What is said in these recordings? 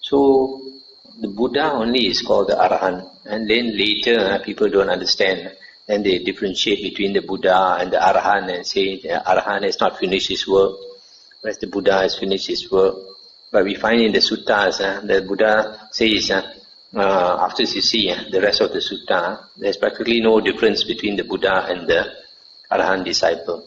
So the Buddha only is called the arahant, and then later people don't understand. Then they differentiate between the Buddha and the arahant and say the arahant has not finished his work, whereas the Buddha has finished his work. But we find in the suttas, the Buddha says, after you see the rest of the sutta, there's practically no difference between the Buddha and the arahant disciple.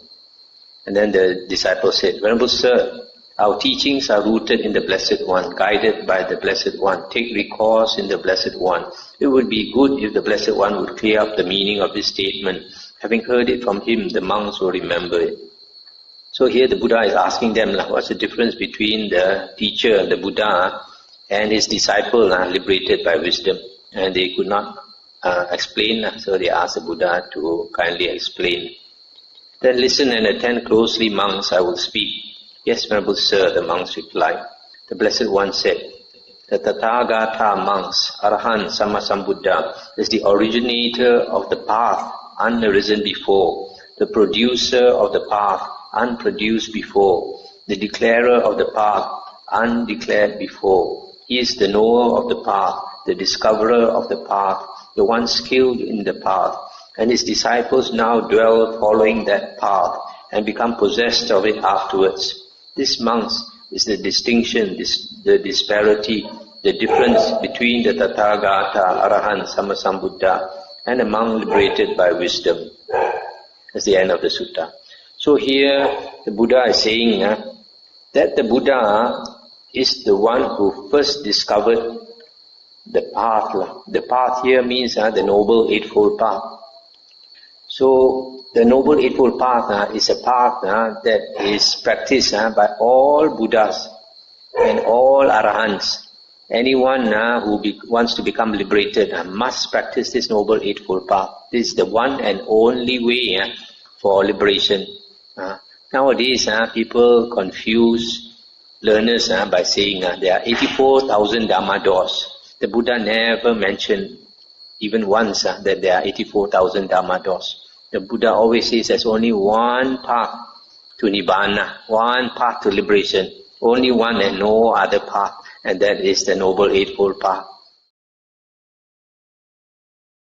And then the disciple said, Venerable Sir, our teachings are rooted in the Blessed One, guided by the Blessed One. Take recourse in the Blessed One. It would be good if the Blessed One would clear up the meaning of this statement. Having heard it from him, the monks will remember it. So here the Buddha is asking them, what's the difference between the teacher, the Buddha, and his disciple liberated by wisdom? And they could not explain, so they asked the Buddha to kindly explain. Then listen and attend closely, monks, I will speak. Yes, Venerable Sir, the monks replied. The Blessed One said, the Tathagata monks, Arahant Sammasambuddha, is the originator of the path, unarisen before, the producer of the path, unproduced before, the declarer of the path, undeclared before. He is the knower of the path, the discoverer of the path, the one skilled in the path, and his disciples now dwell following that path and become possessed of it afterwards. This, monks, is the distinction, the disparity, the difference between the Tathagata, Arahant, Sammasambuddha, and a monk liberated by wisdom. That's the end of the sutta. So here the Buddha is saying that the Buddha is the one who first discovered the path. The path here means the Noble Eightfold Path. So the Noble Eightfold Path is a path that is practiced by all Buddhas and all Arahants. Anyone who wants to become liberated must practice this Noble Eightfold Path. This is the one and only way for liberation. Nowadays, people confuse learners by saying there are 84,000 Dhamma doors. The Buddha never mentioned even once that there are 84,000 Dhamma doors. The Buddha always says there's only one path to Nibbana, one path to liberation, only one and no other path, and that is the Noble Eightfold Path.